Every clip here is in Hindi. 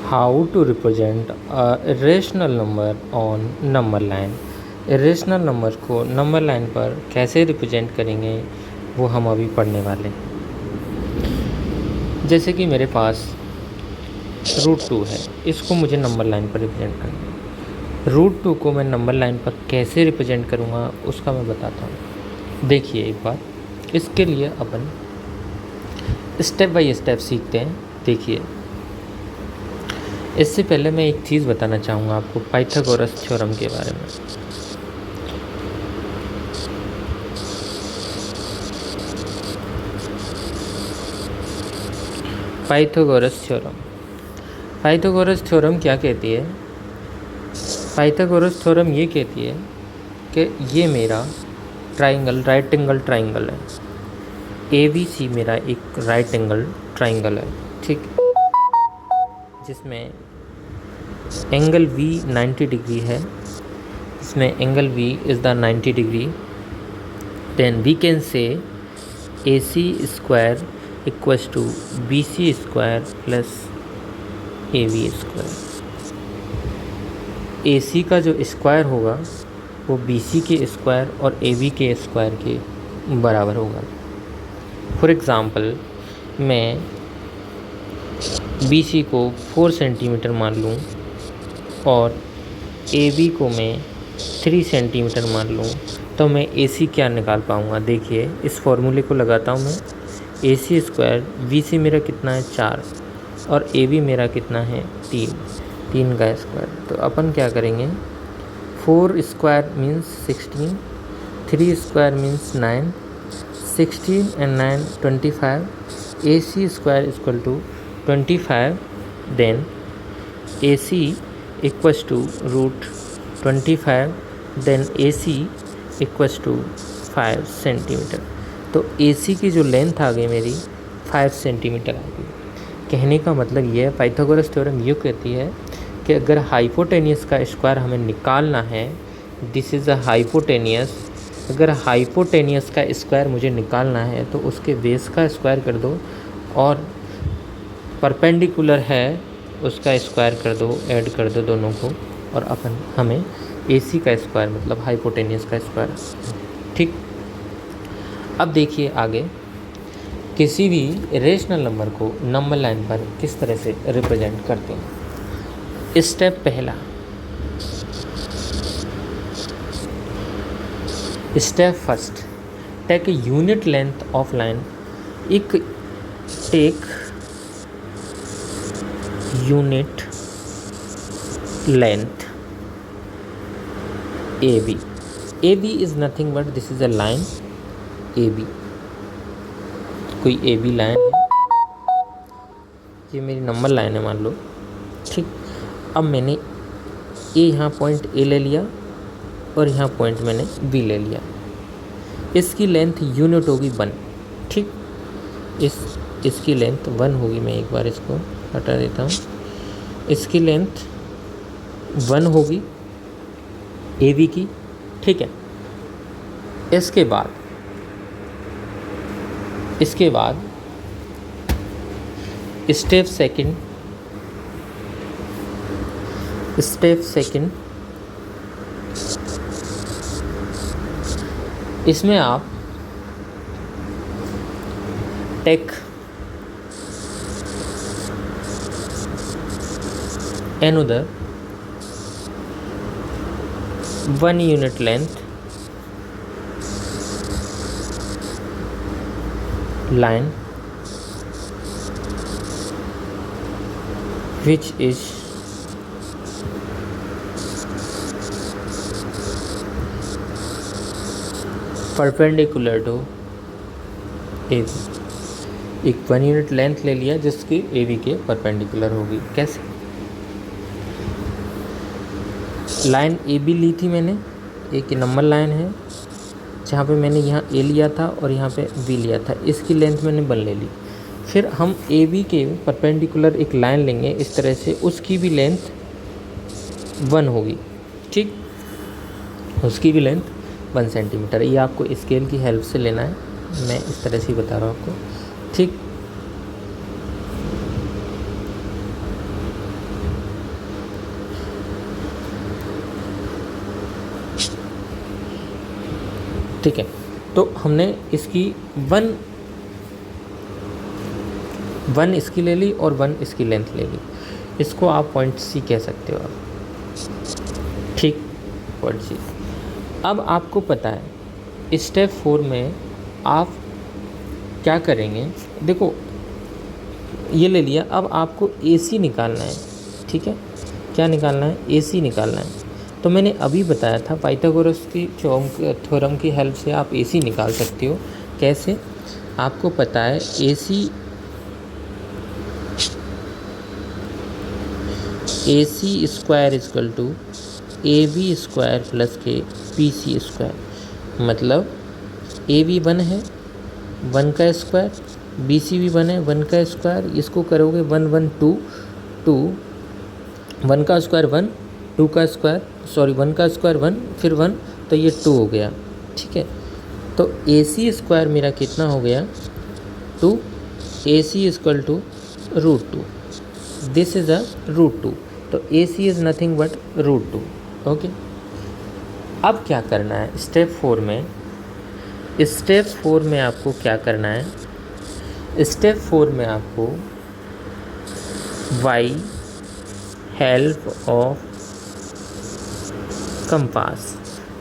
How to represent irrational number on number line. Irrational number को नंबर लाइन पर कैसे रिप्रेजेंट करेंगे वो हम अभी पढ़ने वाले हैं। जैसे कि मेरे पास √2 है, इसको मुझे नंबर लाइन पर रिप्रेजेंट करना है। √2 को मैं नंबर लाइन पर कैसे रिप्रेजेंट करूँगा उसका मैं बताता हूँ। देखिए एक बार, इसके लिए अपन स्टेप बाय स्टेप सीखते हैं। देखिए, इससे पहले मैं एक चीज़ बताना चाहूँगा आपको पाइथागोरस थ्योरम के बारे में। पाइथागोरस थ्योरम क्या कहती है? पाइथागोरस थ्योरम ये कहती है कि ये मेरा ट्राइंगल, राइट एंगल ट्राइंगल है। ABC मेरा एक राइट एंगल ट्राइंगल है, ठीक, जिसमें एंगल V 90 डिग्री है। इसमें angle V is the 90 degree. Then we can say AC square equals to BC square plus AB square. AC का जो स्क्वायर होगा वो BC के स्क्वायर और AB के स्क्वायर के बराबर होगा। फॉर एग्ज़ाम्पल, मैं BC को 4 सेंटीमीटर मान लूँ और AB को मैं 3 सेंटीमीटर मान लूँ, तो मैं AC क्या निकाल पाऊँगा? देखिए, इस फॉर्मूले को लगाता हूँ मैं। AC स्क्वायर, BC मेरा कितना है 4 और AB मेरा कितना है 3 का स्क्वायर। तो अपन क्या करेंगे, 4 square means 16, 3 square means 9, 16 and 9 25, AC square equal to 25। देन AC इक्वल्स टू √25, देन AC इक्वल्स टू 5 सेंटीमीटर। तो AC की जो लेंथ आ गई मेरी 5 सेंटीमीटर आ गई। कहने का मतलब ये है, पाइथागोरस थ्योरम ये कहती है कि अगर हाइपोटेनियस का स्क्वायर हमें निकालना है, दिस इज़ अ हाइपोटेनियस, अगर हाइपोटेनियस का स्क्वायर मुझे निकालना है तो उसके बेस का स्क्वायर कर दो और परपेंडिकुलर है उसका स्क्वायर कर दो, ऐड कर दो दोनों को, और हमें AC का स्क्वायर मतलब हाइपोटेनियस का स्क्वायर, ठीक। अब देखिए आगे, किसी भी इरेशनल नंबर को नंबर लाइन पर किस तरह से रिप्रेजेंट करते हैं। स्टेप पहला, step first, take a unit length of line. Take unit length AB is nothing but this is a line AB। कोई AB लाइन है, ये मेरी नंबर लाइन है मान लो, ठीक। अब मैंने यहाँ पॉइंट A ले लिया और यहाँ पॉइंट मैंने B ले लिया। इसकी लेंथ यूनिट होगी 1, ठीक। इसकी लेंथ 1 होगी। मैं एक बार इसको हटा देता हूँ। इसकी लेंथ 1 होगी AB की, ठीक है। इसके बाद स्टेप सेकंड, इसमें आप take another 1 unit length line which is perpendicular to AB। एक 1 यूनिट लेंथ ले लिया जिसकी AB के परपेंडिकुलर होगी। कैसे? लाइन AB ली थी मैंने, एक नंबर लाइन है जहाँ पे मैंने यहाँ A लिया था और यहाँ पे B लिया था। इसकी लेंथ मैंने 1 ले ली। फिर हम AB के परपेंडिकुलर एक लाइन लेंगे इस तरह से, उसकी भी लेंथ 1 होगी, ठीक। उसकी भी लेंथ 1 सेंटीमीटर। ये आपको स्केल की हेल्प से लेना है, मैं इस तरह से ही बता रहा हूँ आपको, ठीक। ठीक है, तो हमने इसकी वन इसकी ले ली और 1 इसकी लेंथ ले ली। इसको आप पॉइंट सी कह सकते हो आप, ठीक, पॉइंट सी। अब आपको पता है स्टेप 4 में आप क्या करेंगे, देखो ये ले लिया। अब आपको AC निकालना है, ठीक है, क्या निकालना है, AC निकालना है। तो मैंने अभी बताया था पाइथागोरस की थ्योरम की हेल्प से आप AC निकाल सकते हो। कैसे, आपको पता है AC square equal to AB square plus के PC स्क्वायर। मतलब AB 1 है, 1 का स्क्वायर, BC भी 1 है, 1 का स्क्वायर। इसको करोगे 1 1 2 2, 1 का स्क्वायर 1, 2 का स्क्वायर 1 का स्क्वायर 1, फिर 1, तो ये 2 हो गया, ठीक है। तो AC स्क्वायर मेरा कितना हो गया, 2। AC equal to √2, this is a √2, तो AC is nothing but √2, okay. अब क्या करना है स्टेप 4 में, स्टेप 4 में आपको क्या करना है, स्टेप 4 में आपको बाई हेल्प ऑफ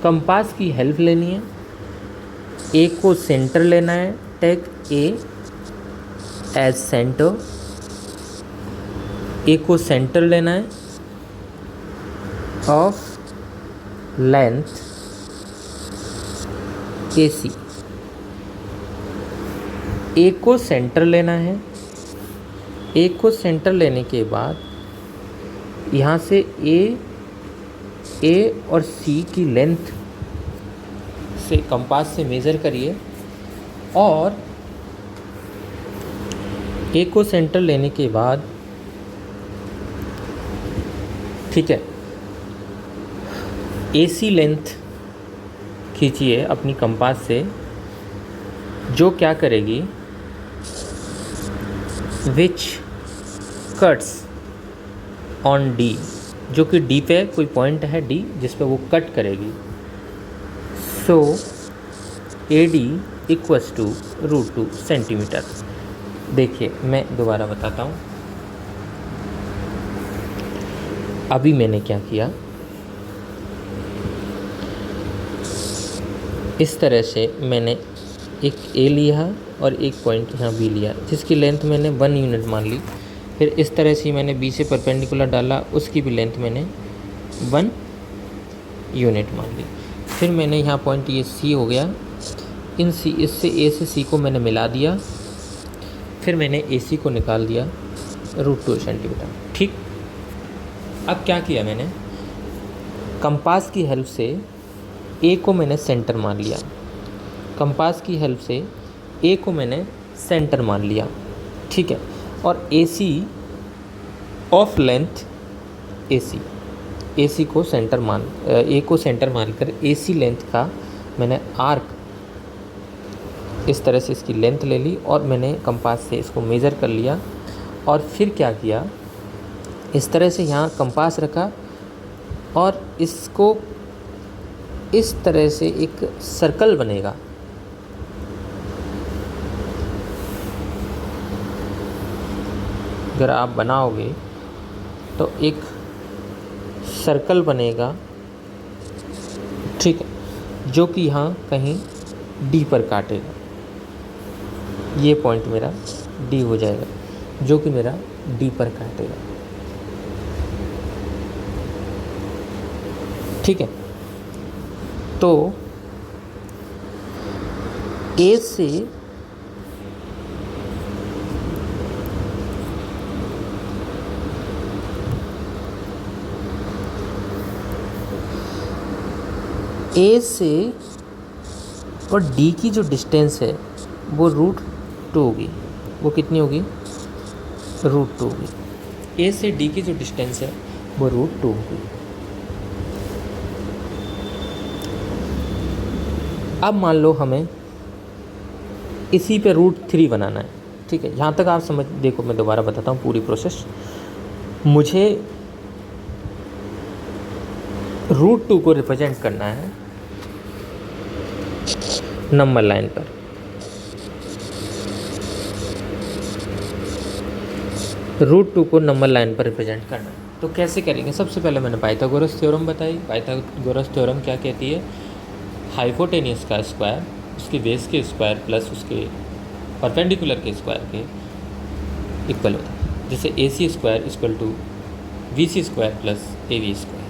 कंपास की हेल्प लेनी है। ए को सेंटर लेना है, टेक ए एज सेंटर, ए को सेंटर लेना है ऑफ लेंथ AC। ए को सेंटर लेना है, ए को सेंटर लेने के बाद यहाँ से ए और C की लेंथ से कंपास से मेज़र करिए, और ए को सेंटर लेने के बाद, ठीक है, AC लेंथ खींचिए अपनी कंपास से, जो क्या करेगी, विच कट्स ऑन D, जो कि D पे कोई पॉइंट है D जिस पे वो कट करेगी। सो AD इक्वल्स टू √2 सेंटीमीटर। देखिए मैं दोबारा बताता हूँ। अभी मैंने क्या किया, इस तरह से मैंने एक A लिया और एक पॉइंट यहाँ B लिया, जिसकी लेंथ मैंने 1 यूनिट मान ली। फिर इस तरह से मैंने B से परपेंडिकुलर डाला, उसकी भी लेंथ मैंने 1 यूनिट मान ली। फिर मैंने यहाँ पॉइंट ये C हो गया, इससे A से C को मैंने मिला दिया। फिर मैंने AC को निकाल दिया √2 सेंटीमीटर, ठीक। अब क्या किया मैंने, कंपास की हेल्प से A को मैंने सेंटर मान लिया, कंपास की हेल्प से A को मैंने सेंटर मान लिया, ठीक है। और AC ऑफ लेंथ AC को सेंटर A को सेंटर मानकर AC लेंथ का मैंने आर्क इस तरह से इसकी लेंथ ले ली, और मैंने कंपास से इसको मेज़र कर लिया। और फिर क्या किया, इस तरह से यहाँ कंपास रखा और इसको इस तरह से एक सर्कल बनेगा, अगर आप बनाओगे तो एक सर्कल बनेगा, ठीक है, जो कि यहाँ कहीं D पर काटेगा। ये पॉइंट मेरा D हो जाएगा, जो कि मेरा D पर काटेगा, ठीक है। तो A से और D की जो डिस्टेंस है वो √2 होगी। वो कितनी होगी, √2 होगी। A से D की जो डिस्टेंस है वो √2 होगी। अब मान लो हमें इसी पे √3 बनाना है, ठीक है। यहाँ तक आप समझ, देखो मैं दोबारा बताता हूँ पूरी प्रोसेस। मुझे √2 को रिप्रेजेंट करना है नंबर लाइन पर। रूट 2 को नंबर लाइन पर रिप्रेजेंट करना है तो कैसे करेंगे? सबसे पहले मैंने पाइथागोरस थ्योरम बताई। पाइथागोरस थ्योरम क्या कहती है? हाइपोटेनियस का स्क्वायर उसके बेस के स्क्वायर प्लस उसके परपेंडिकुलर के स्क्वायर के इक्वल होता है। जैसे A C square equal to B C square plus A B square.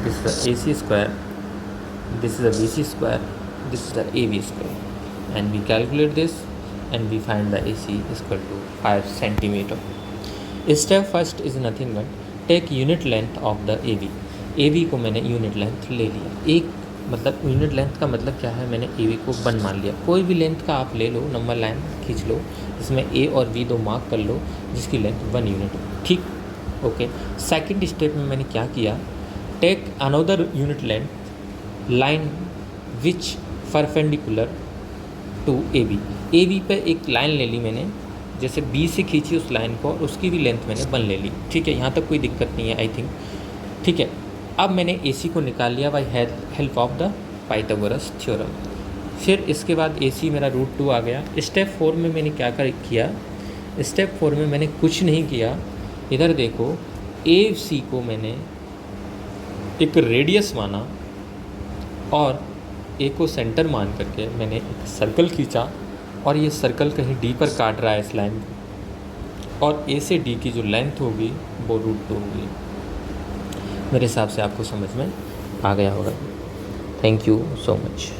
This is the A C square, this is a BC square, this is the AB square, and we calculate this and we find the AC is equal to 5 centimeter. Step first is nothing but take unit length of the AB. AB को मैंने यूनिट लेंथ ले लिया। एक मतलब यूनिट लेंथ का मतलब क्या है? मैंने AB को 1 मान लिया। कोई भी लेंथ का आप ले लो, नंबर लाइन खींच लो, जिसमें A और B दो मार्क कर लो, जिसकी लेंथ 1 यूनिट हो। ठीक, ओके। सेकेंड स्टेप में मैंने क्या किया? Take another unit length line which perpendicular to A B पर एक लाइन ले ली मैंने, जैसे बी से खींची उस लाइन को और उसकी भी लेंथ मैंने 1 ले ली। ठीक है, यहाँ तक कोई दिक्कत नहीं है आई थिंक। ठीक है, अब मैंने ए सी को निकाल लिया by help of the Pythagoras theorem. फिर इसके बाद ए सी मेरा रूट 2 आ गया। स्टेप 4 में मैंने क्या किया? स्टेप 4 में मैंने कुछ नहीं किया। इधर देखो, ए सी को मैंने एक रेडियस माना और ए को सेंटर मान करके मैंने एक सर्कल खींचा और ये सर्कल कहीं डी पर काट रहा है इस लाइन को, और ए से डी की जो लेंथ होगी वो रूट 2 होगी। मेरे हिसाब से आपको समझ में आ गया होगा। Thank you so much.